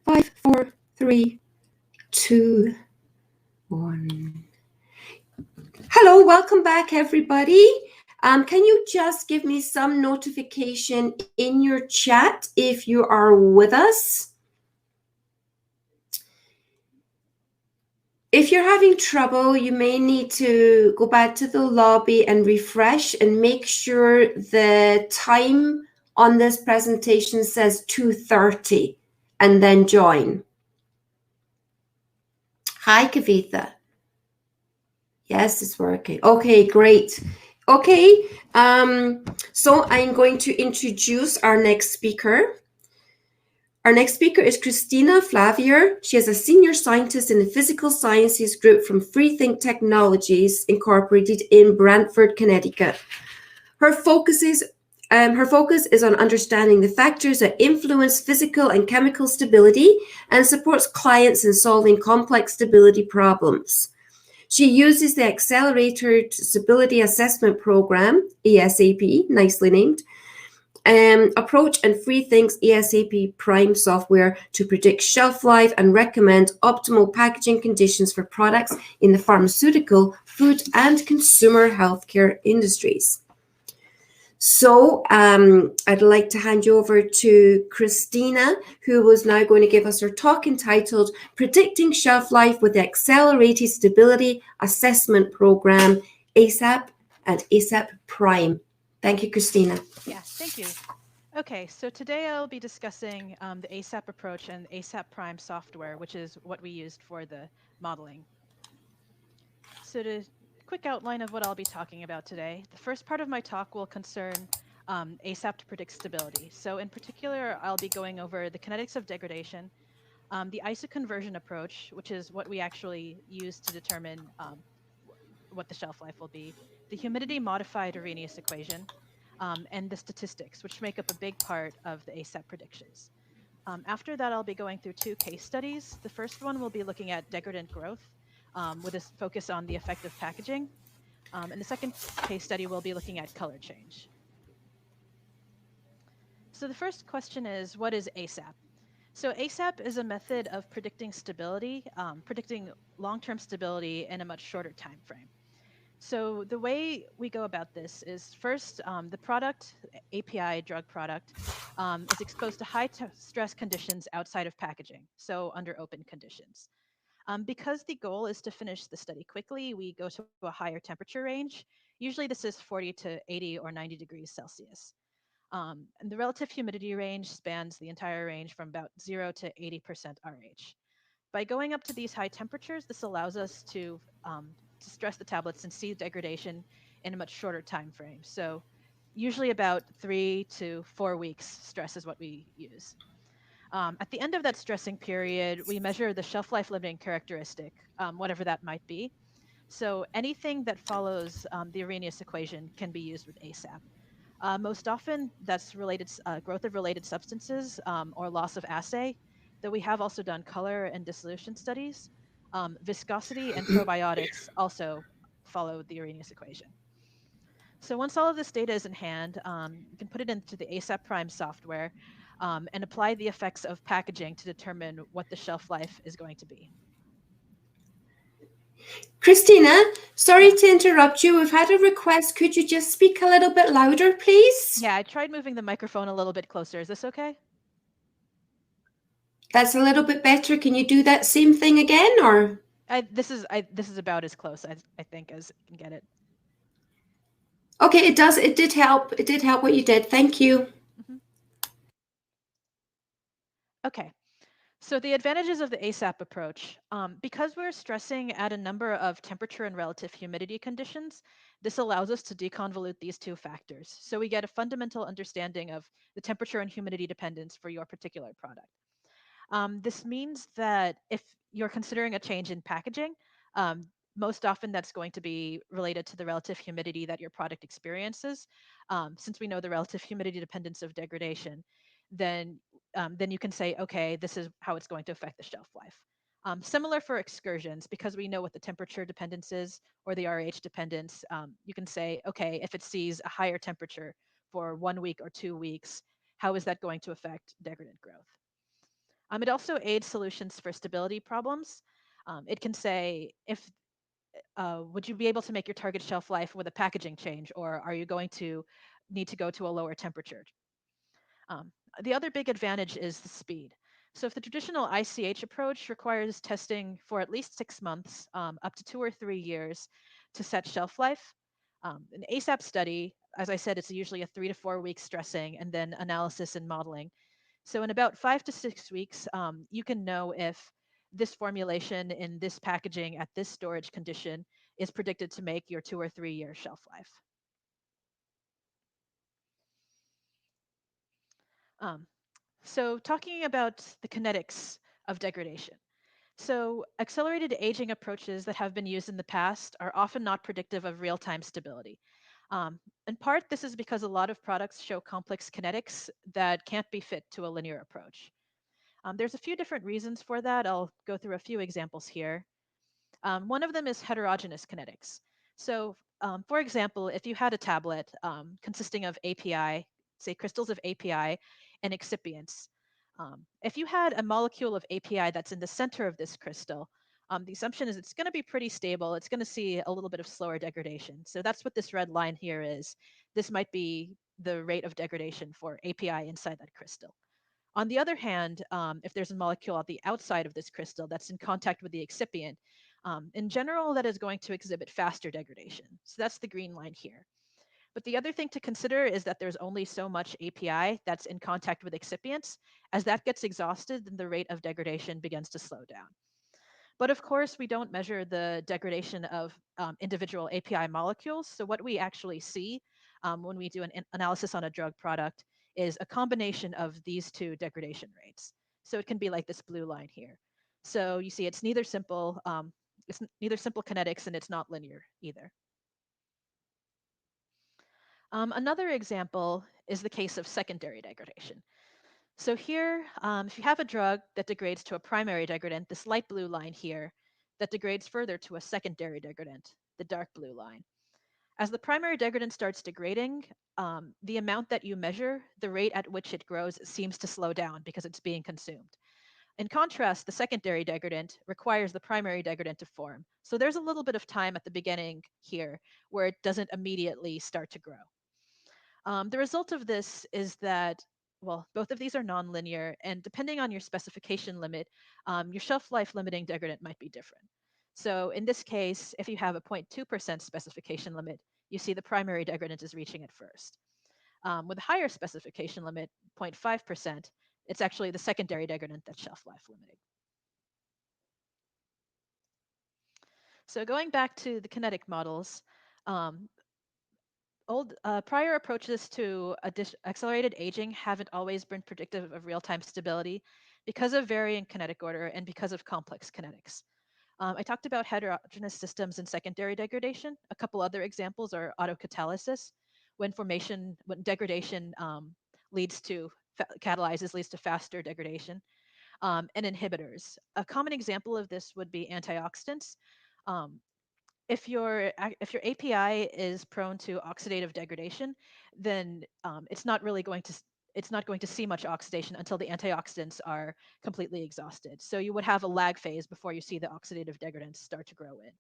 5, 4, 3, 2, 1. Hello, welcome back, everybody. Can you just give me some notification in your chat if you are with us? If you're having trouble, you may need to go back to the lobby and refresh and make sure the time on this presentation says 2:30 and then join. Hi, Kavitha. Yes, it's working. Okay, great. Okay, so I'm going to introduce our next speaker. Our next speaker is Kristina Flavier. She is a senior scientist in the physical sciences group from Freethink Technologies Incorporated in Brantford, Connecticut. Her focus is on understanding the factors that influence physical and chemical stability and supports clients in solving complex stability problems. She uses the Accelerated Stability Assessment Program, ASAP, nicely named, approach and Freethink's ASAP Prime software to predict shelf life and recommend optimal packaging conditions for products in the pharmaceutical, food, and consumer healthcare industries. So I'd like to hand you over to Kristina, who was now going to give us her talk entitled Predicting Shelf Life with the Accelerated Stability Assessment Program, ASAP and ASAP Prime. Thank you, Kristina. Yes, thank you. Okay, so today I'll be discussing the ASAP approach and ASAP Prime software, which is what we used for the modeling. So to quick outline of what I'll be talking about today. The first part of my talk will concern ASAP to predict stability. So in particular, I'll be going over the kinetics of degradation, the isoconversion approach, which is what we actually use to determine what the shelf life will be, the humidity modified Arrhenius equation, and the statistics, which make up a big part of the ASAP predictions. After that, I'll be going through two case studies. The first one will be looking at degradant growth, with a focus on the effect of packaging. And the second case study will be looking at color change. So the first question is, what is ASAP? So ASAP is a method of predicting stability, predicting long-term stability in a much shorter time frame. So the way we go about this is first, the product, API drug product, is exposed to high stress conditions outside of packaging, so under open conditions. Because the goal is to finish the study quickly, we go to a higher temperature range. Usually this is 40 to 80 or 90 degrees Celsius. And the relative humidity range spans the entire range from about 0 to 80% RH. By going up to these high temperatures, this allows us to stress the tablets and see degradation in a much shorter time frame. So usually about 3 to 4 weeks stress is what we use. At the end of that stressing period, we measure the shelf life limiting characteristic, whatever that might be. So anything that follows the Arrhenius equation can be used with ASAP. Most often, that's related growth of related substances or loss of assay, though we have also done color and dissolution studies. Viscosity and probiotics also follow the Arrhenius equation. So once all of this data is in hand, you can put it into the ASAP Prime software and apply the effects of packaging to determine what the shelf life is going to be. Kristina, sorry to interrupt you. We've had a request. Could you just speak a little bit louder, please? Yeah, I tried moving the microphone a little bit closer. Is this okay? That's a little bit better. Can you do that same thing again, or? This is about as close I think as I can get it. Okay, it does. It did help. It did help what you did. Thank you. Mm-hmm. Okay. So the advantages of the ASAP approach, because we're stressing at a number of temperature and relative humidity conditions, this allows us to deconvolute these two factors. So we get a fundamental understanding of the temperature and humidity dependence for your particular product. This means that if you're considering a change in packaging, most often that's going to be related to the relative humidity that your product experiences. Since we know the relative humidity dependence of degradation, then you can say, okay, this is how it's going to affect the shelf life. Similar for excursions, because we know what the temperature dependence is or the RH dependence, you can say, okay, if it sees a higher temperature for 1 week or 2 weeks, how is that going to affect degradant growth? It also aids solutions for stability problems. It can say if would you be able to make your target shelf life with a packaging change, or are you going to need to go to a lower temperature? Um, the other big advantage is the speed. So if the traditional ICH approach requires testing for at least 6 months, up to 2 or 3 years to set shelf life, an ASAP study, as I said, it's usually a 3 to 4 week stressing and then analysis and modeling. So in about 5 to 6 weeks, you can know if this formulation in this packaging at this storage condition is predicted to make your 2 or 3 year shelf life. Um, so talking about the kinetics of degradation. So accelerated aging approaches that have been used in the past are often not predictive of real-time stability. In part, this is because a lot of products show complex kinetics that can't be fit to a linear approach. There's a few different reasons for that. I'll go through a few examples here. One of them is heterogeneous kinetics. So, for example, if you had a tablet consisting of API, say crystals of API and excipients, if you had a molecule of API that's in the center of this crystal, the assumption is it's going to be pretty stable. It's going to see a little bit of slower degradation. So that's what this red line here is. This might be the rate of degradation for API inside that crystal. On the other hand, if there's a molecule at the outside of this crystal that's in contact with the excipient, in general, that is going to exhibit faster degradation. So that's the green line here. But the other thing to consider is that there's only so much API that's in contact with excipients. As that gets exhausted, then the rate of degradation begins to slow down. But of course, we don't measure the degradation of individual API molecules. So what we actually see when we do an analysis on a drug product is a combination of these two degradation rates. So it can be like this blue line here. So you see, it's neither simple kinetics and it's not linear either. Another example is the case of secondary degradation. So here, if you have a drug that degrades to a primary degradant, this light blue line here, that degrades further to a secondary degradant, the dark blue line. As the primary degradant starts degrading, the amount that you measure, the rate at which it grows, seems to slow down because it's being consumed. In contrast, the secondary degradant requires the primary degradant to form. So there's a little bit of time at the beginning here where it doesn't immediately start to grow. The result of this is that, well, both of these are nonlinear, and depending on your specification limit, your shelf life limiting degradant might be different. So in this case, if you have a 0.2% specification limit, you see the primary degradant is reaching it first. With a higher specification limit, 0.5%, it's actually the secondary degradant that's shelf life limiting. So going back to the kinetic models, um, prior approaches to accelerated aging haven't always been predictive of real-time stability because of varying kinetic order and because of complex kinetics. I talked about heterogeneous systems and secondary degradation. A couple other examples are autocatalysis, when degradation leads to faster degradation, and inhibitors. A common example of this would be antioxidants. Um, if your API is prone to oxidative degradation, then it's not going to see much oxidation until the antioxidants are completely exhausted. So you would have a lag phase before you see the oxidative degradants start to grow in.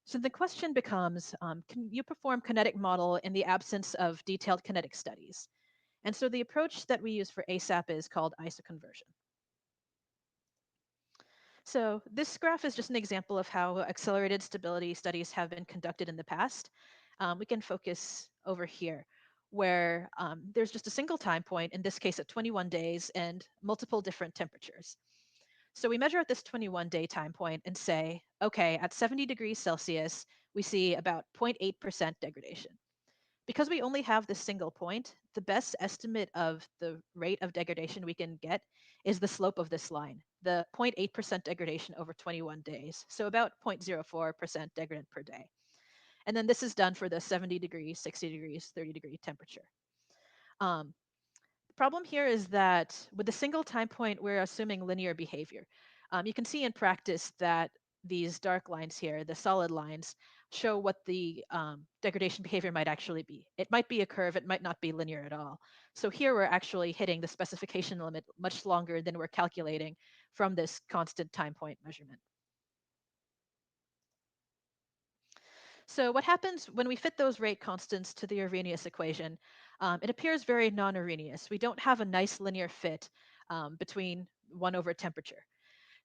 So the question becomes, can you perform kinetic model in the absence of detailed kinetic studies? And so the approach that we use for ASAP is called isoconversion. So this graph is just an example of how accelerated stability studies have been conducted in the past. We can focus over here, where there's just a single time point, in this case at 21 days, and multiple different temperatures. So we measure at this 21-day time point and say, okay, at 70 degrees Celsius, we see about 0.8% degradation. Because we only have this single point, the best estimate of the rate of degradation we can get is the slope of this line, the 0.8% degradation over 21 days. So about 0.04% degradant per day. And then this is done for the 70 degrees, 60 degrees, 30-degree temperature. The problem here is that with a single time point, we're assuming linear behavior. You can see in practice that these dark lines here, the solid lines, show what the degradation behavior might actually be. It might be a curve, it might not be linear at all. So here we're actually hitting the specification limit much longer than we're calculating from this constant time point measurement. So what happens when we fit those rate constants to the Arrhenius equation? It appears very non-Arrhenius. We don't have a nice linear fit between 1 over temperature.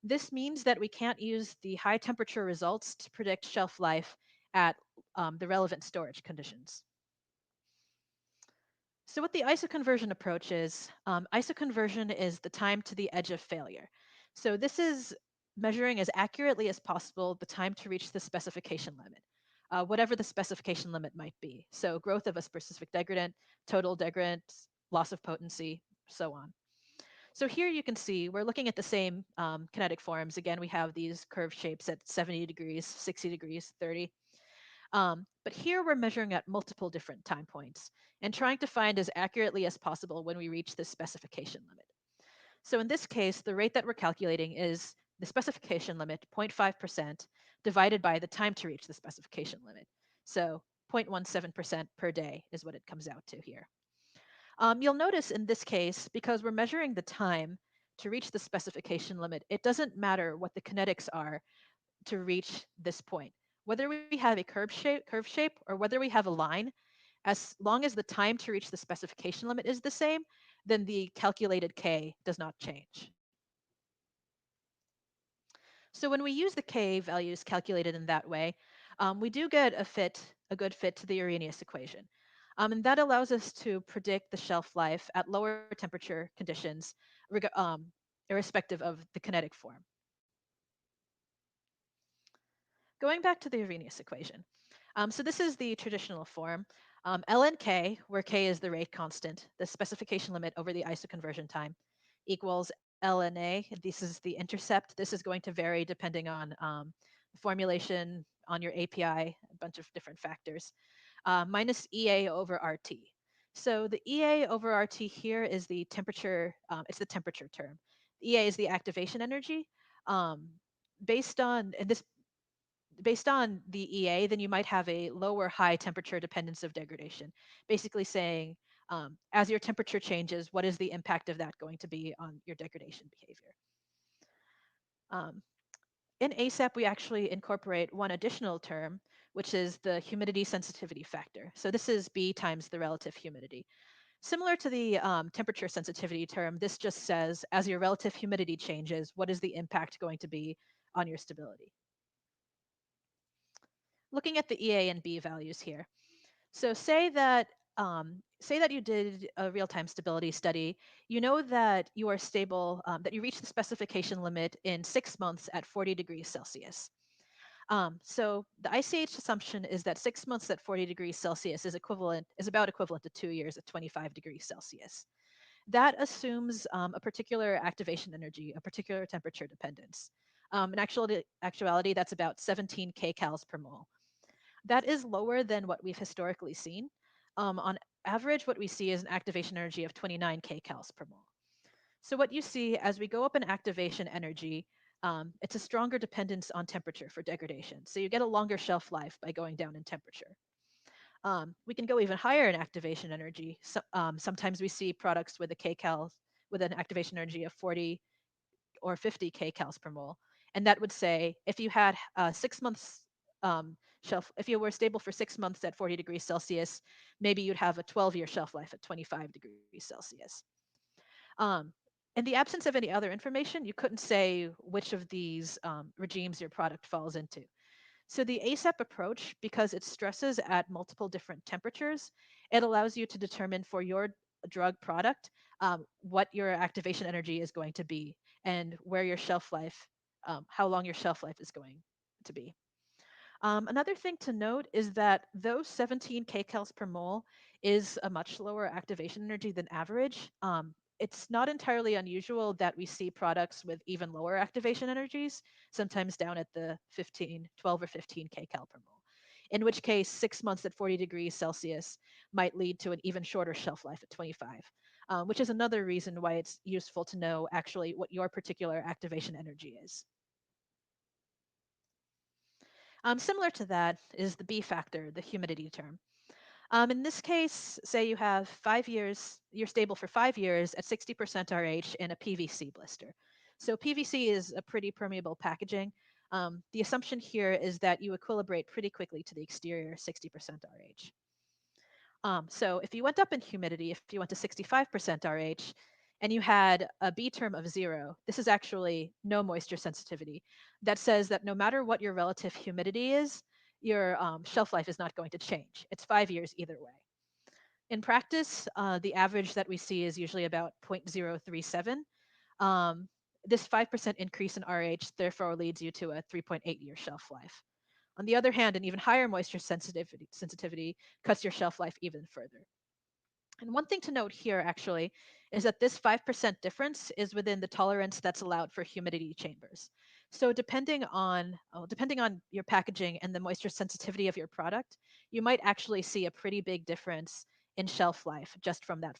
This means that we can't use the high temperature results to predict shelf life at the relevant storage conditions. So what the isoconversion approach is, isoconversion is the time to the edge of failure. So this is measuring as accurately as possible the time to reach the specification limit, whatever the specification limit might be. So growth of a specific degradant, total degradant, loss of potency, so on. So here you can see we're looking at the same kinetic forms. Again, we have these curved shapes at 70 degrees, 60 degrees, 30. But here we're measuring at multiple different time points and trying to find as accurately as possible when we reach this specification limit. So in this case, the rate that we're calculating is the specification limit, 0.5%, divided by the time to reach the specification limit. So 0.17% per day is what it comes out to here. You'll notice in this case, because we're measuring the time to reach the specification limit, it doesn't matter what the kinetics are to reach this point. Whether we have a curve shape or whether we have a line, as long as the time to reach the specification limit is the same, then the calculated K does not change. So when we use the K values calculated in that way, we do get a good fit to the Arrhenius equation. And that allows us to predict the shelf life at lower temperature conditions, irrespective of the kinetic form. Going back to the Arrhenius equation. So this is the traditional form. Ln K, where K is the rate constant, the specification limit over the isoconversion time, equals Ln A. This is the intercept. This is going to vary depending on the formulation, on your API, a bunch of different factors, minus EA over RT. So the EA over RT here is the temperature, it's the temperature term. EA is the activation energy. Um, based on, and this based on the EA, then you might have a low or high temperature dependence of degradation. Basically saying, as your temperature changes, what is the impact of that going to be on your degradation behavior? Um, in ASAP, we actually incorporate one additional term, which is the humidity sensitivity factor. So this is B times the relative humidity. Similar to the temperature sensitivity term, this just says, as your relative humidity changes, what is the impact going to be on your stability? Looking at the EA and B values here. So say that you did a real-time stability study. You know that you are stable, that you reach the specification limit in 6 months at 40 degrees Celsius. So the ICH assumption is that 6 months at 40 degrees Celsius is about equivalent to 2 years at 25 degrees Celsius. That assumes a particular activation energy, a particular temperature dependence. In actuality, that's about 17 kcals per mole. That is lower than what we've historically seen. On average, what we see is an activation energy of 29 kcals per mole. So what you see as we go up in activation energy, it's a stronger dependence on temperature for degradation. So you get a longer shelf life by going down in temperature. We can go even higher in activation energy. Sometimes we see products with a kcal with an activation energy of 40 or 50 kcals per mole, and that would say if you had 6 months if you were stable for 6 months at 40 degrees Celsius, maybe you'd have a 12-year shelf life at 25 degrees Celsius. Um, in the absence of any other information, you couldn't say which of these regimes your product falls into. So the ASAP approach, because it stresses at multiple different temperatures, it allows you to determine for your drug product what your activation energy is going to be and where your shelf life, how long your shelf life is going to be. Another thing to note is that though 17 kcals per mole is a much lower activation energy than average, it's not entirely unusual that we see products with even lower activation energies, sometimes down at the 12 or 15 kcal per mole. In which case, 6 months at 40 degrees Celsius might lead to an even shorter shelf life at 25, which is another reason why it's useful to know actually what your particular activation energy is. Similar to that is the B factor, the humidity term. In this case, say you have 5 years, you're stable for 5 years at 60% RH in a PVC blister. So PVC is a pretty permeable packaging. The assumption here is that you equilibrate pretty quickly to the exterior 60% RH. So if you went up in humidity, if you went to 65% RH, and you had a B term of 0, this is actually no moisture sensitivity. That says that no matter what your relative humidity is, your shelf life is not going to change. It's 5 years either way. In practice, the average that we see is usually about 0.037. Um, this 5% increase in RH therefore leads you to a 3.8-year shelf life. On the other hand, an even higher moisture sensitivity cuts your shelf life even further. And one thing to note here actually is that this 5% difference is within the tolerance that's allowed for humidity chambers. So depending on your packaging and the moisture sensitivity of your product, you might actually see a pretty big difference in shelf life just from that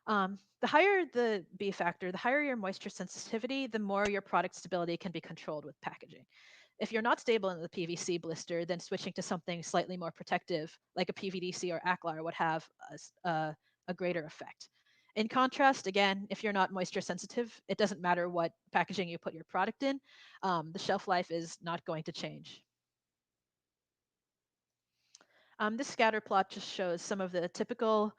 5%. The higher the B factor, the higher your moisture sensitivity, the more your product stability can be controlled with packaging. If you're not stable in the PVC blister, then switching to something slightly more protective, like a PVDC or Aclar, would have a greater effect. In contrast, again, if you're not moisture sensitive, it doesn't matter what packaging you put your product in, the shelf life is not going to change. This scatter plot just shows some of the typical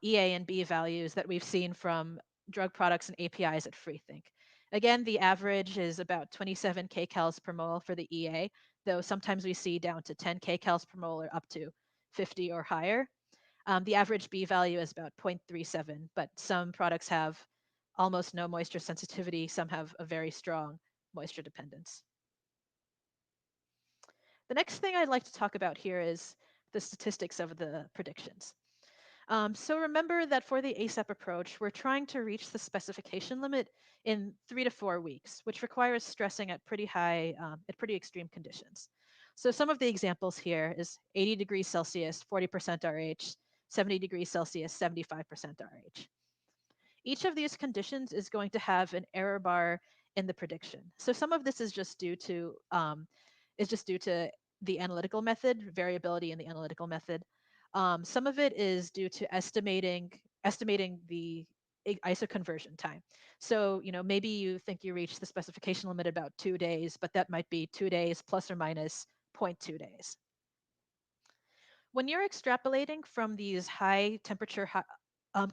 EA and B values that we've seen from drug products and APIs at FreeThink. Again, the average is about 27 kcals per mole for the EA, though sometimes we see down to 10 kcals per mole or up to 50 or higher. The average B value is about 0.37, but some products have almost no moisture sensitivity, some have a very strong moisture dependence. The next thing I'd like to talk about here is the statistics of the predictions. So remember that for the ASAP approach, we're trying to reach the specification limit in 3 to 4 weeks, which requires stressing at pretty extreme conditions. So some of the examples here is 80 degrees Celsius, 40% RH, 70 degrees Celsius, 75% RH. Each of these conditions is going to have an error bar in the prediction. So some of this is just due to the analytical method, variability in the analytical method. Some of it is due to estimating the isoconversion time. So, maybe you think you reach the specification limit about 2 days, but that might be 2 days plus or minus zero point 0.2 days. When you're extrapolating from these high temperature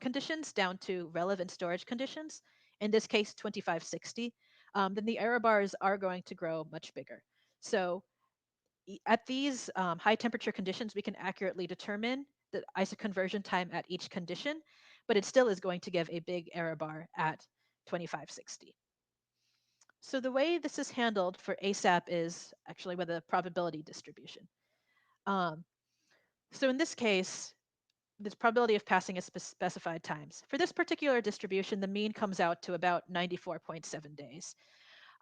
conditions down to relevant storage conditions, in this case 2560, then the error bars are going to grow much bigger. So at these high temperature conditions, we can accurately determine the isoconversion time at each condition, but it still is going to give a big error bar at 2560. So the way this is handled for ASAP is actually with a probability distribution. Um, so in this case, this probability of passing is specified times. For this particular distribution, the mean comes out to about 94.7 days.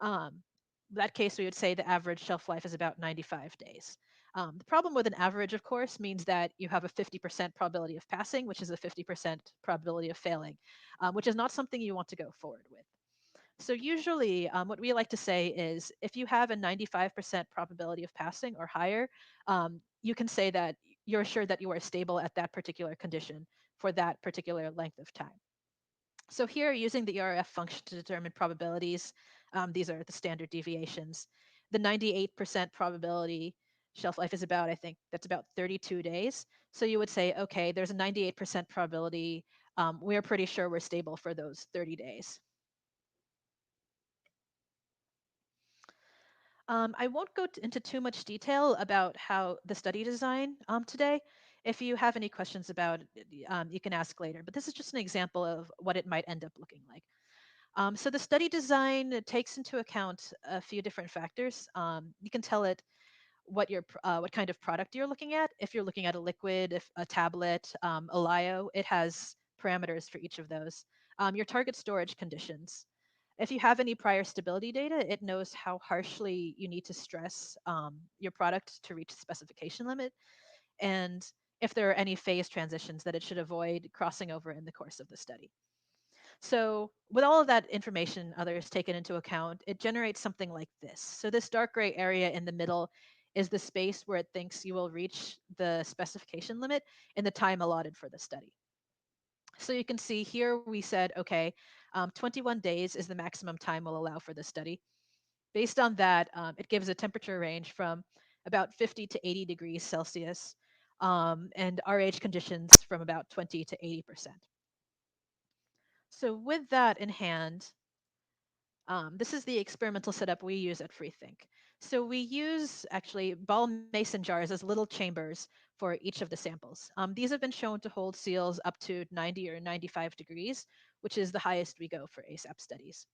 Um, that case, we would say the average shelf life is about 95 days. The problem with an average, of course, means that you have a 50% probability of passing, which is a 50% probability of failing, which is not something you want to go forward with. So usually what we like to say is if you have a 95% probability of passing or higher, you can say that you're assured that you are stable at that particular condition for that particular length of time. So here, using the ERF function to determine probabilities, these are the standard deviations. The 98% probability shelf life is about, I think, that's about 32 days. So you would say, okay, there's a 98% probability. We're pretty sure we're stable for those 30 days. I won't go into too much detail about how the study design today. If you have any questions about it, you can ask later. But this is just an example of what it might end up looking like. So the study design takes into account a few different factors. You can tell it what kind of product you're looking at. If you're looking at a liquid, if a tablet, a LIO, it has parameters for each of those. Your target storage conditions. If you have any prior stability data, it knows how harshly you need to stress your product to reach the specification limit, and if there are any phase transitions that it should avoid crossing over in the course of the study. So, with all of that information others taken into account, it generates something like this. So, this dark gray area in the middle is the space where it thinks you will reach the specification limit in the time allotted for the study. So, you can see here we said, okay, 21 days is the maximum time we'll allow for the study. Based on that, it gives a temperature range from about 50 to 80 degrees Celsius and RH conditions from about 20 to 80%. So, with that in hand, this is the experimental setup we use at FreeThink. So we use actually ball mason jars as little chambers for each of the samples. These have been shown to hold seals up to 90 or 95 degrees, which is the highest we go for ASAP studies.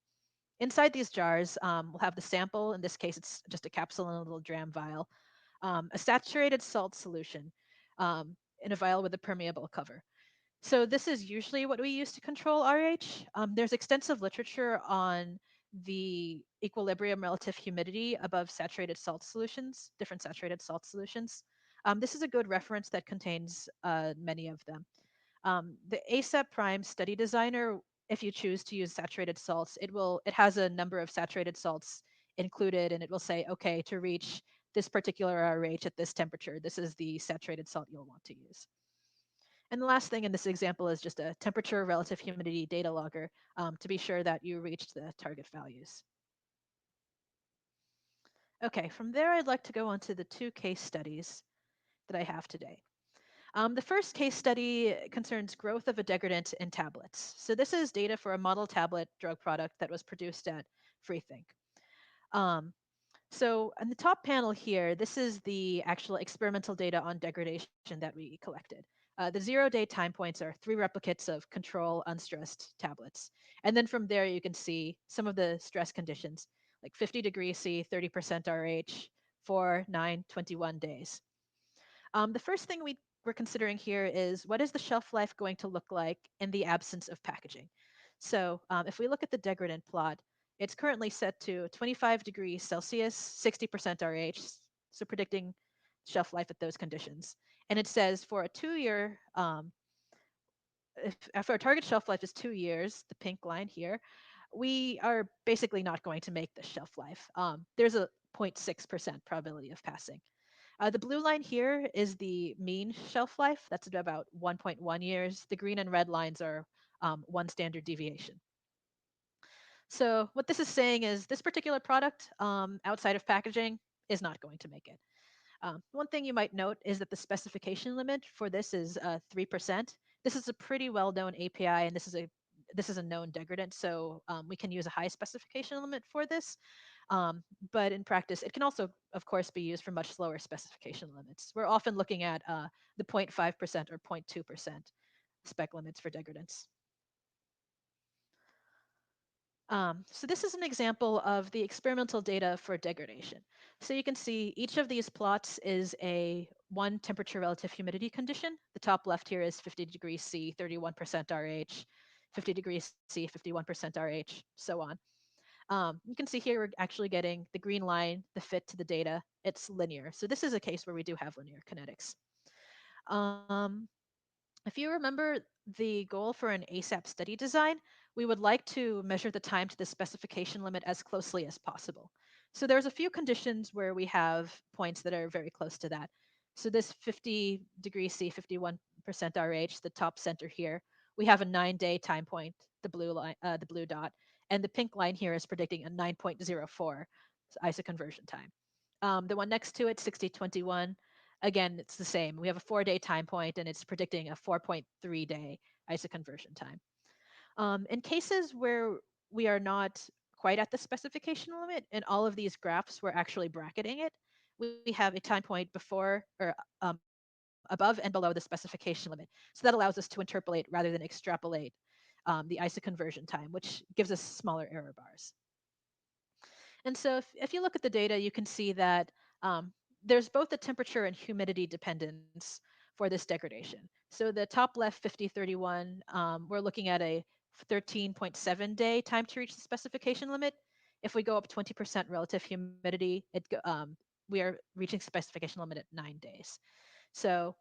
Inside these jars, we'll have the sample. In this case, it's just a capsule in a little dram vial, a saturated salt solution in a vial with a permeable cover. So this is usually what we use to control RH. There's extensive literature on the equilibrium relative humidity above saturated salt solutions, different saturated salt solutions. This is a good reference that contains many of them. The ASAP Prime Study Designer, if you choose to use saturated salts, it has a number of saturated salts included, and it will say, okay, to reach this particular RH at this temperature, this is the saturated salt you'll want to use. And the last thing in this example is just a temperature relative humidity data logger to be sure that you reached the target values. Okay, from there I'd like to go on to the two case studies that I have today. The first case study concerns growth of a degradant in tablets. So this is data for a model tablet drug product that was produced at FreeThink. Um, So on the top panel here, this is the actual experimental data on degradation that we collected. The 0-day time points are 3 replicates of control unstressed tablets. And then from there, you can see some of the stress conditions, like 50 degrees C, 30% RH, 4, 9, 21 days. The first thing we're considering here is what is the shelf life going to look like in the absence of packaging? So if we look at the degradant plot, it's currently set to 25 degrees Celsius, 60% RH, so predicting shelf life at those conditions. And it says for a 2 year, if our target shelf life is 2 years, the pink line here, we are basically not going to make the shelf life. There's a 0.6% probability of passing. The blue line here is the mean shelf life. That's at about 1.1 years. The green and red lines are one standard deviation. So what this is saying is this particular product outside of packaging is not going to make it. One thing you might note is that the specification limit for this is 3%. This is a pretty well-known API, and this is a known degradant, so we can use a high specification limit for this. But in practice, it can also, of course, be used for much slower specification limits. We're often looking at the 0.5% or 0.2% spec limits for degradants. So this is an example of the experimental data for degradation. So you can see each of these plots is a one temperature relative humidity condition. The top left here is 50 degrees C, 31% RH, 50 degrees C, 51% RH, so on. You can see here we're actually getting the green line, the fit to the data. It's linear. So this is a case where we do have linear kinetics. Um, if you remember the goal for an ASAP study design, we would like to measure the time to the specification limit as closely as possible. So there's a few conditions where we have points that are very close to that. So this 50 degrees C, 51% RH, the top center here, we have a 9-day time point, the blue line, the blue dot, and the pink line here is predicting a 9.04 isoconversion time. The one next to it, 6021, again, it's the same. We have a 4-day time point, and it's predicting a 4.3-day isoconversion time. In cases where we are not quite at the specification limit, in all of these graphs, we're actually bracketing it. We have a time point before or above and below the specification limit. So that allows us to interpolate rather than extrapolate the isoconversion time, which gives us smaller error bars. And so if you look at the data, you can see that there's both the temperature and humidity dependence for this degradation. So the top left 5031, we're looking at a 13.7-day time to reach the specification limit. If we go up 20% relative humidity, we are reaching specification limit at 9 days. So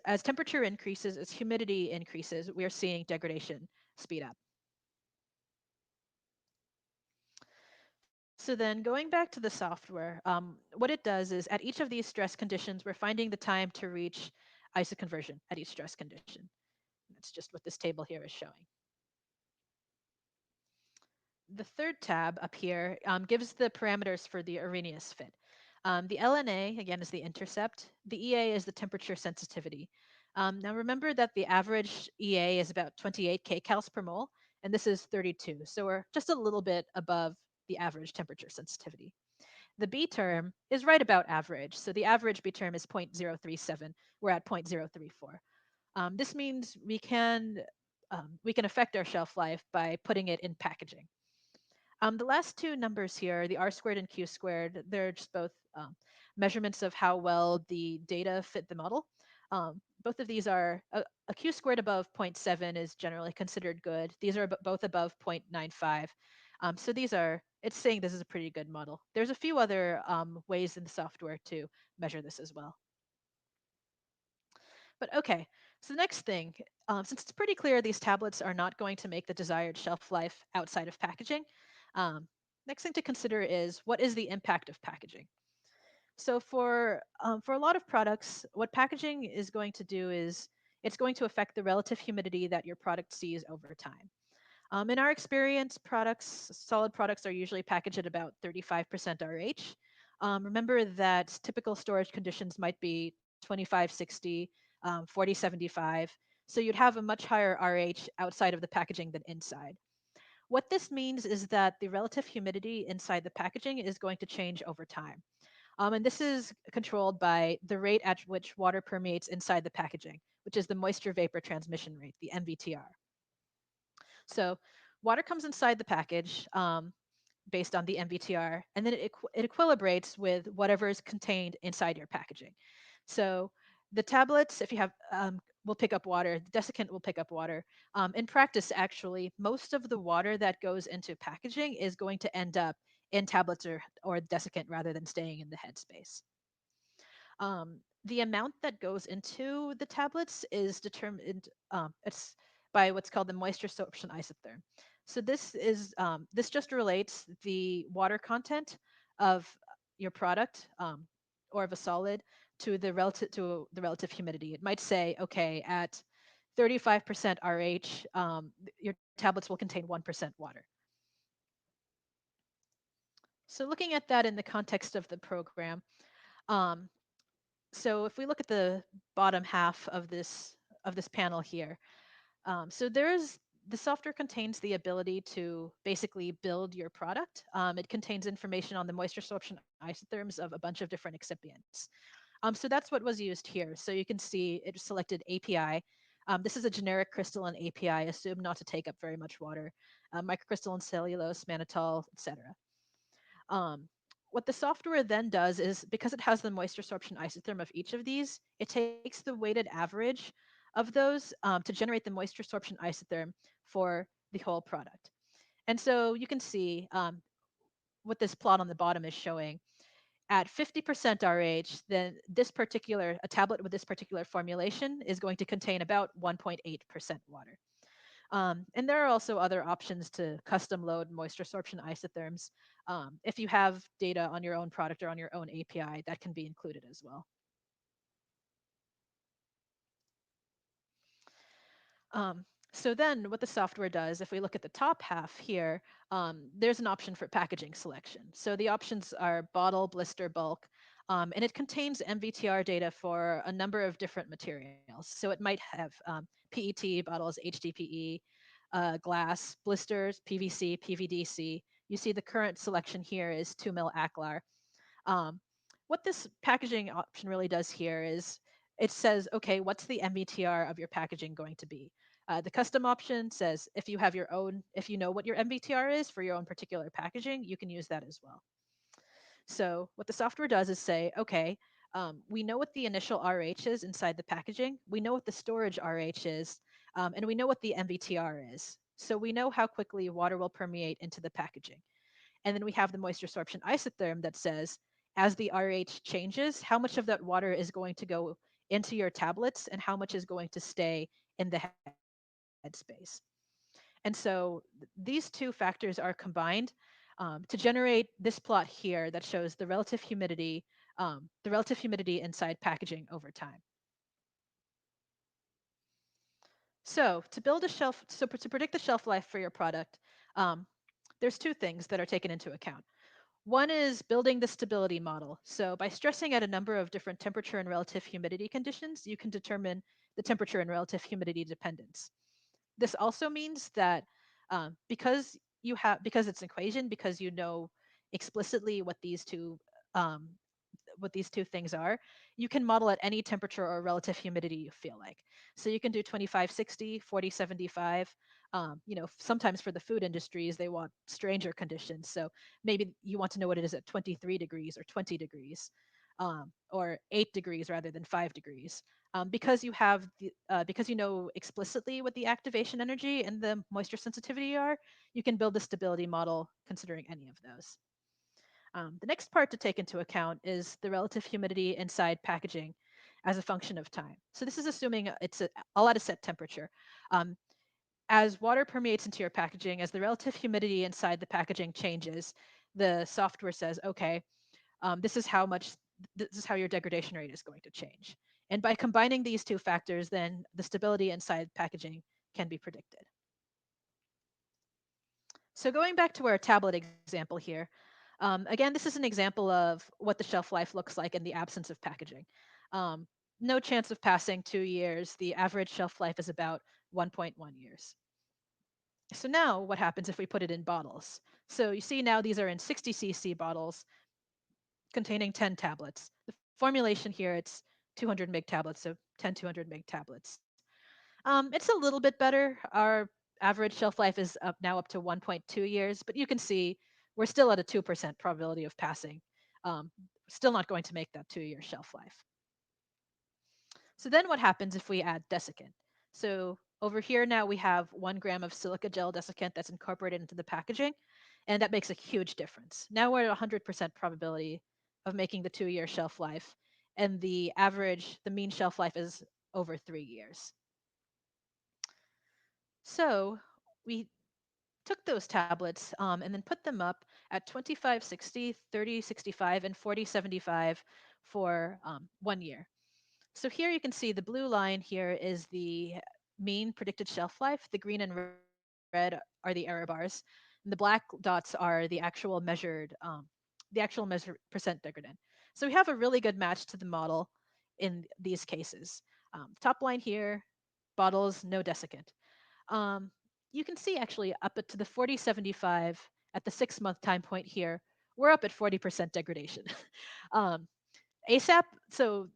as temperature increases, as humidity increases, we are seeing degradation speed up. So then going back to the software, what it does is at each of these stress conditions, we're finding the time to reach isoconversion at each stress condition. That's just what this table here is showing. The third tab up here gives the parameters for the Arrhenius fit. The LNA, again, is the intercept. The EA is the temperature sensitivity. Now remember that the average EA is about 28 kcals per mole, and this is 32. So we're just a little bit above the average temperature sensitivity. The B term is right about average. So the average B term is 0.037. We're at 0.034. This means we can affect our shelf life by putting it in packaging. The last two numbers here, the R squared and Q squared, they're just both measurements of how well the data fit the model. Both of these are a Q squared above zero point 0.7 is generally considered good. These are both above 0.95. So it's saying this is a pretty good model. There's a few other ways in the software to measure this as well. But okay, so the next thing, since it's pretty clear these tablets are not going to make the desired shelf life outside of packaging, next thing to consider is what is the impact of packaging? So for a lot of products, what packaging is going to do is it's going to affect the relative humidity that your product sees over time. In our experience, solid products are usually packaged at about 35% RH. Remember that typical storage conditions might be 2560, 4075. So you'd have a much higher RH outside of the packaging than inside. What this means is that the relative humidity inside the packaging is going to change over time. And this is controlled by the rate at which water permeates inside the packaging, which is the moisture vapor transmission rate, the MVTR. So water comes inside the package based on the MVTR, and then it equilibrates with whatever is contained inside your packaging. So the tablets, if you have, will pick up water. The desiccant will pick up water. In practice, actually, most of the water that goes into packaging is going to end up in tablets or desiccant rather than staying in the headspace. The amount that goes into the tablets is determined. It's by what's called the moisture sorption isotherm. So this just relates the water content of your product or of a solid to the relative humidity. It might say, okay, at 35% RH, your tablets will contain 1% water. So looking at that in the context of the program, um, so if we look at the bottom half of this panel here, so the software contains the ability to basically build your product. It contains information on the moisture sorption isotherms of a bunch of different excipients. So that's what was used here. So you can see it selected API. This is a generic crystalline API, assumed not to take up very much water, microcrystalline cellulose, mannitol, etc. Um, what the software then does is because it has the moisture sorption isotherm of each of these, it takes the weighted average of those to generate the moisture sorption isotherm for the whole product. And so you can see what this plot on the bottom is showing. At 50% RH, then a tablet with this particular formulation is going to contain about 1.8% water. And there are also other options to custom load moisture sorption isotherms. If you have data on your own product or on your own API, that can be included as well. So then what the software does, if we look at the top half here, there's an option for packaging selection. So the options are bottle, blister, bulk, and it contains MVTR data for a number of different materials. So it might have PET bottles, HDPE, glass, blisters, PVC, PVDC. You see the current selection here is 2 mil Aclar. Um, what this packaging option really does here is it says, okay, what's the MVTR of your packaging going to be? The custom option says if you know what your MVTR is for your own particular packaging, you can use that as well. So what the software does is say, okay, we know what the initial RH is inside the packaging, we know what the storage RH is, and we know what the MVTR is. So we know how quickly water will permeate into the packaging. And then we have the moisture sorption isotherm that says, as the RH changes, how much of that water is going to go into your tablets and how much is going to stay in the headspace. And then And so these two factors are combined to generate this plot here that shows the relative humidity inside packaging over time. So to predict the shelf life for your product, um, there's two things that are taken into account. One is building the stability model. So by stressing at a number of different temperature and relative humidity conditions, you can determine the temperature and relative humidity dependence. This also means that because it's an equation, because you know explicitly um, what these two things are, you can model at any temperature or relative humidity you feel like. So you can do 2560, 4075. Sometimes for the food industries, they want stranger conditions. So maybe you want to know what it is at 23 degrees or 20 degrees, or 8 degrees rather than 5 degrees. Because you know explicitly what the activation energy and the moisture sensitivity are, you can build the stability model considering any of those. The next part to take into account is the relative humidity inside packaging as a function of time. So this is assuming all at a set temperature. Um, as water permeates into your packaging, as the relative humidity inside the packaging changes, the software says, okay, this is how your degradation rate is going to change. And by combining these two factors, then the stability inside packaging can be predicted. So going back to our tablet example here, again, this is an example of what the shelf life looks like in the absence of packaging. Um, no chance of passing 2 years. The average shelf life is about 1.1 years. So now what happens if we put it in bottles? So you see now these are in 60 cc bottles containing 10 tablets. The formulation here, it's 200 meg tablets, so 10 200 meg tablets. It's a little bit better. Our average shelf life is up to 1.2 years, but you can see we're still at a 2% probability of passing. Um, Still not going to make that 2 year shelf life. So then what happens if we add desiccant? So over here now we have 1 gram of silica gel desiccant that's incorporated into the packaging, and that makes a huge difference. Now we're at 100% probability of making the 2 year shelf life, and the mean shelf life is over 3 years. So we took those tablets and then put them up at 2560, 3065, and 4075 for 1 year. So here you can see the blue line here is the mean predicted shelf life. The green and red are the error bars. And the black dots are the actual measure percent degradant. So we have a really good match to the model in these cases. Top line here, bottles, no desiccant. Um, you can see actually up to the 4075 at the 6 month time point here, we're up at 40% degradation. um, ASAP, so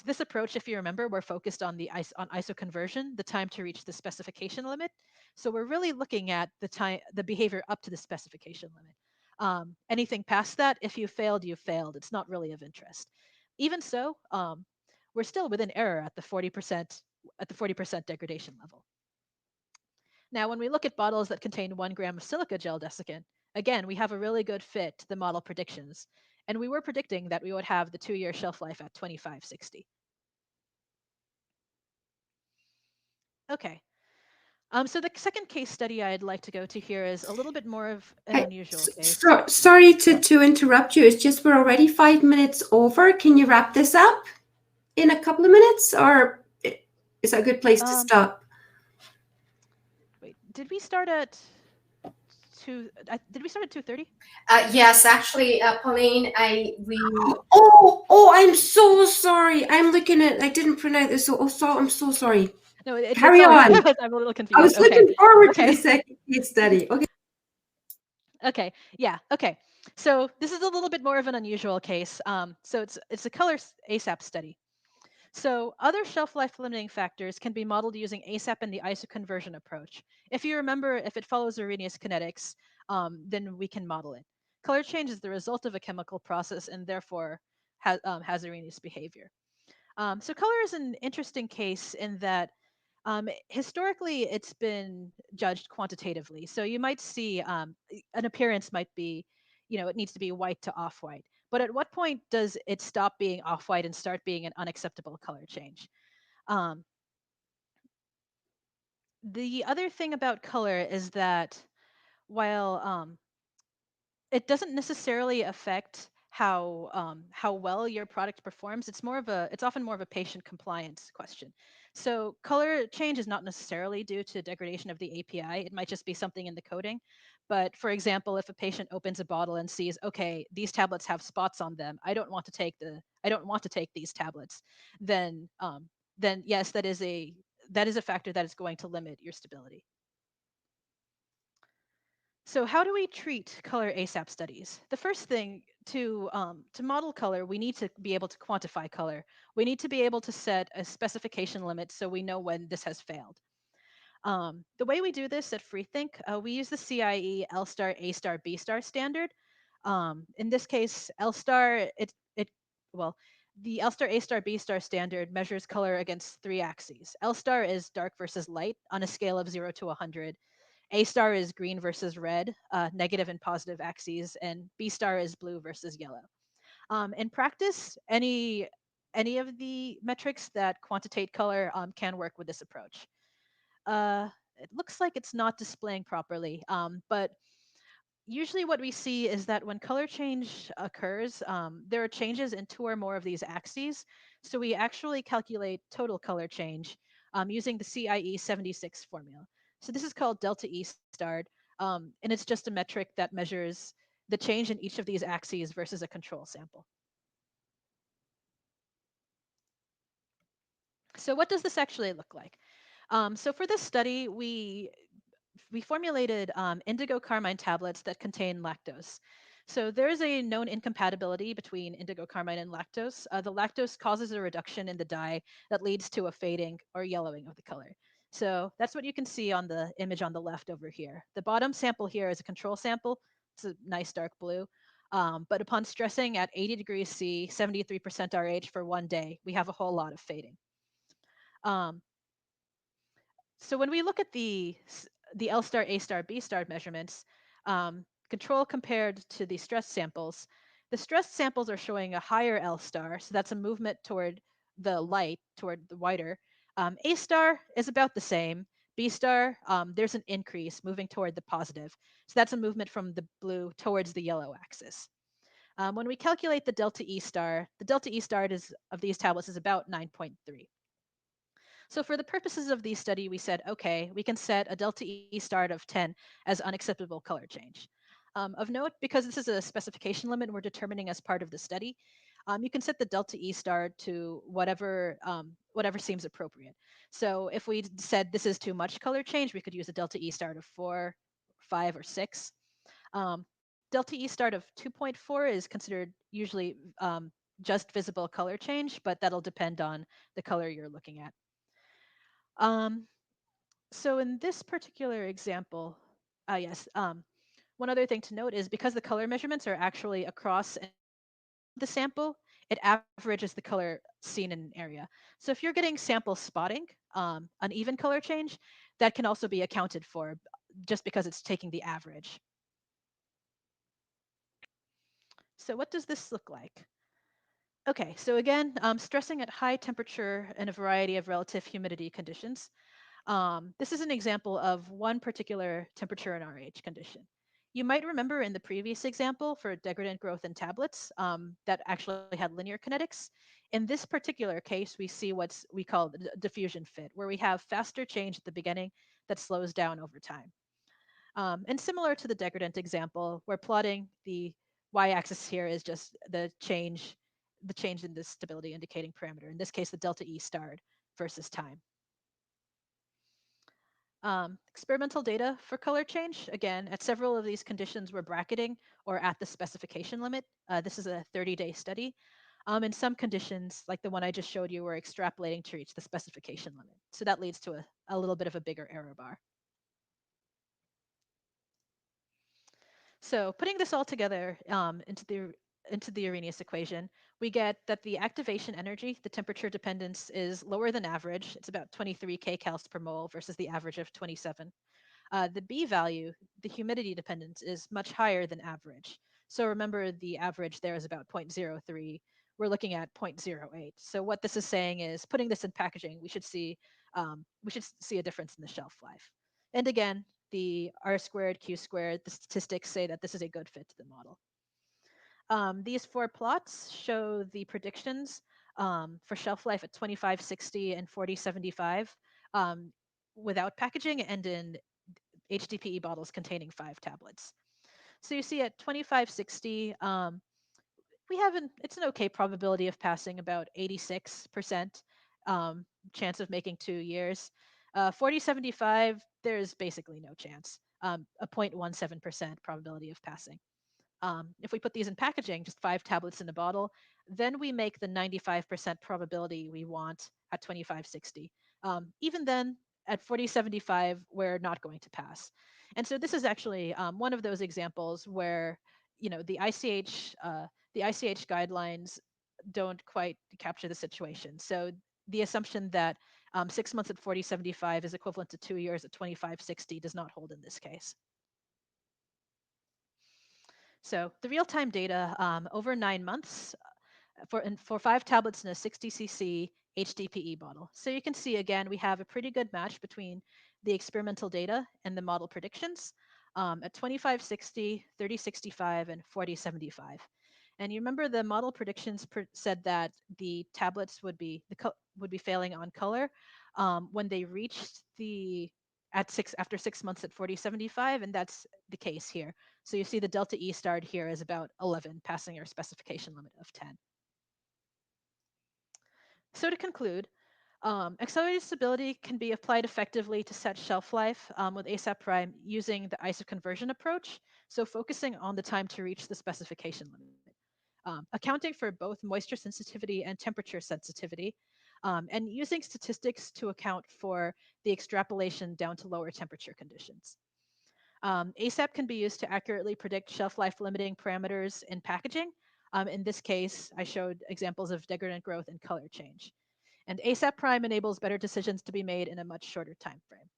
this approach, if you remember, we're focused on on ISO conversion, the time to reach the specification limit. So we're really looking at the behavior up to the specification limit. Anything past that, if you failed, you failed. It's not really of interest. Even so, we're still within error at the 40% degradation level. Now, when we look at bottles that contain 1 gram of silica gel desiccant, again, we have a really good fit to the model predictions. And we were predicting that we would have the 2 year shelf life at 2560. Okay. So the second case study I'd like to go to here is a little bit more of an unusual case. Sorry to interrupt you. It's just we're already 5 minutes over. Can you wrap this up in a couple of minutes, or is that a good place to Um, stop? Wait, did we start at did we start at 2:30? Yes, actually, Pauline, Oh, I'm so sorry. I'm looking at. I didn't print out this. I'm so sorry. No, it's Carry all right. on. I'm a little I confused. was Okay. looking forward to the Okay. second case study. Okay. Okay. Yeah. Okay. So this is a little bit more of an unusual case. So it's a color ASAP study. So other shelf life limiting factors can be modeled using ASAP and the isoconversion approach. If you remember, if it follows Arrhenius kinetics, then we can model it. Color change is the result of a chemical process and therefore has Arrhenius behavior. So color is an interesting case in that historically it's been judged quantitatively. So you might see an appearance might be, it needs to be white to off white. But at what point does it stop being off white and start being an unacceptable color change? Um, The other thing about color is that while it doesn't necessarily affect how well your product performs. It's often more of a patient compliance question. So color change is not necessarily due to degradation of the API. It might just be something in the coding. But for example, if a patient opens a bottle and sees, okay, these tablets have spots on them, I don't want to take these tablets, then then yes, that is a factor that is going to limit your stability. So, how do we treat color ASAP studies? The first thing to model color, we need to be able to quantify color. We need to be able to set a specification limit so we know when this has failed. The way we do this at FreeThink, we use the CIE L star, A star, B star standard. In this case, L star, well, the L star, A star, B star standard measures color against three axes. L star is dark versus light on a scale of 0 to 100. A star is green versus red, negative and positive axes, and B star is blue versus yellow. In practice, any of the metrics that quantitate color can work with this approach. It looks like it's not displaying properly, but usually what we see is that when color change occurs, there are changes in two or more of these axes. So we actually calculate total color change using the CIE 76 formula. So this is called delta E star, and it's just a metric that measures the change in each of these axes versus a control sample. So what does this actually look like? So for this study, we formulated indigo carmine tablets that contain lactose. So there is a known incompatibility between indigo carmine and lactose. The lactose causes a reduction in the dye that leads to a fading or yellowing of the color. So that's what you can see on the image on the left over here. The bottom sample here is a control sample. It's a nice dark blue. But upon stressing at 80 degrees C, 73% RH for 1 day, we have a whole lot of fading. Um, so when we look at the L star, A star, B star measurements, control compared to the stressed samples, the stressed samples are showing a higher L star, so that's a movement toward the light, toward the whiter. A star is about the same. B star, there's an increase moving toward the positive. So that's a movement from the blue towards the yellow axis. When we calculate the delta E star of these tablets is about 9.3. So for the purposes of the study, we said, okay, we can set a delta E star of 10 as unacceptable color change. Of note, because this is a specification limit we're determining as part of the study, you can set the delta E star to whatever seems appropriate. So if we said this is too much color change, we could use a delta E star of 4, 5, or 6. Delta E star of 2.4 is considered usually just visible color change, but that'll depend on the color you're looking at. Um, so in this particular example, yes, one other thing to note is because the color measurements are actually across and the sample, it averages the color seen in an area. So if you're getting sample spotting, uneven color change, that can also be accounted for just because it's taking the average. So what does this look like? Okay, so again, stressing at high temperature and a variety of relative humidity conditions. This is an example of one particular temperature and RH condition. You might remember in the previous example for degradant growth in tablets that actually had linear kinetics. In this particular case, we see what we call the diffusion fit, where we have faster change at the beginning that slows down over time. And similar to the degradant example, we're plotting the y-axis here is just the change in the stability indicating parameter. In this case, the delta E starred versus time. Experimental data for color change. Again, at several of these conditions, we're bracketing or at the specification limit. This is a 30-day study. In some conditions, like the one I just showed you, we're extrapolating to reach the specification limit. So that leads to a little bit of a bigger error bar. So putting this all together into the Arrhenius equation, we get that the activation energy, the temperature dependence, is lower than average. It's about 23 kcals per mole versus the average of 27. The B value, the humidity dependence, is much higher than average. So remember the average there is about 0.03. We're looking at 0.08. So what this is saying is, putting this in packaging, we should see we should see a difference in the shelf life. And again, the R squared, Q squared, the statistics say that this is a good fit to the model. These 4 plots show the predictions for shelf life at 2560 and 4075 without packaging and in HDPE bottles containing 5 tablets. So you see at 2560, it's an okay probability of passing, about 86% chance of making 2 years. 4075, there's basically no chance, a 0.17% probability of passing. If we put these in packaging, just 5 tablets in a bottle, then we make the 95% probability we want at 2560. Even then, at 4075, we're not going to pass. And so this is actually one of those examples where, the ICH guidelines don't quite capture the situation. So the assumption that 6 months at 4075 is equivalent to 2 years at 2560 does not hold in this case. So the real-time data over 9 months for 5 tablets in a 60 cc HDPE bottle. So you can see, again, we have a pretty good match between the experimental data and the model predictions at 2560, 3065, and 4075. And you remember the model predictions said that the tablets would be failing on color when they reached after 6 months at 4075, and that's the case here. So you see the delta E starred here is about 11, passing our specification limit of 10. So to conclude, accelerated stability can be applied effectively to set shelf life with ASAP Prime using the ISO conversion approach, so focusing on the time to reach the specification limit, accounting for both moisture sensitivity and temperature sensitivity, and using statistics to account for the extrapolation down to lower temperature conditions. ASAP can be used to accurately predict shelf life limiting parameters in packaging. In this case, I showed examples of degradant growth and color change. And ASAP Prime enables better decisions to be made in a much shorter time frame.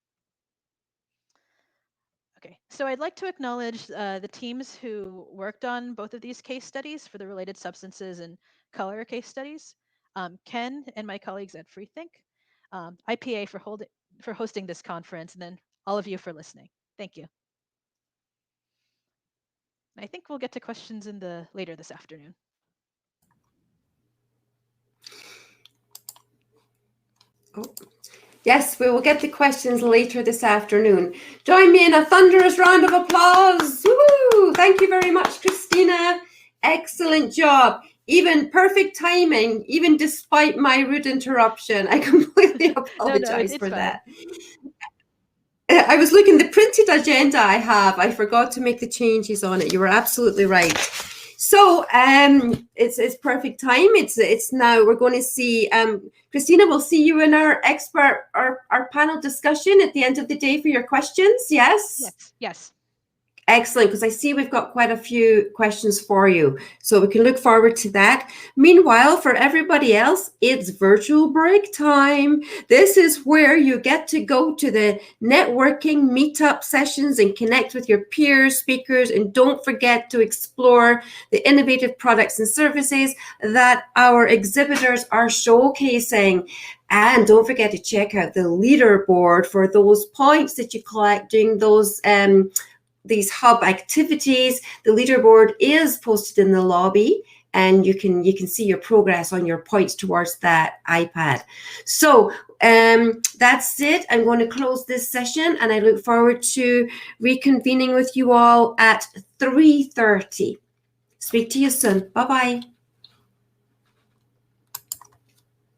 Okay, so I'd like to acknowledge the teams who worked on both of these case studies for the related substances and color case studies. Ken and my colleagues at Freethink, IPA for hosting this conference, and then all of you for listening. Thank you. I think we'll get to questions later this afternoon. Oh. Yes, we will get the questions later this afternoon. Join me in a thunderous round of applause. Woo! Thank you very much, Kristina. Excellent job. Even perfect timing, even despite my rude interruption. I completely apologize for that. I was looking, the printed agenda I have, I forgot to make the changes on it. You were absolutely right. So it's perfect time. It's now, we're going to see, Kristina, we'll see you in our panel discussion at the end of the day for your questions. Yes? Yes. Excellent, because I see we've got quite a few questions for you. So we can look forward to that. Meanwhile, for everybody else, it's virtual break time. This is where you get to go to the networking meetup sessions and connect with your peers, speakers, and don't forget to explore the innovative products and services that our exhibitors are showcasing. And don't forget to check out the leaderboard for those points that you collect during these hub activities. The leaderboard is posted in the lobby, and you can see your progress on your points towards that iPad. So that's it. I'm going to close this session, and I look forward to reconvening with you all at 3:30. Speak to you soon. Bye-bye.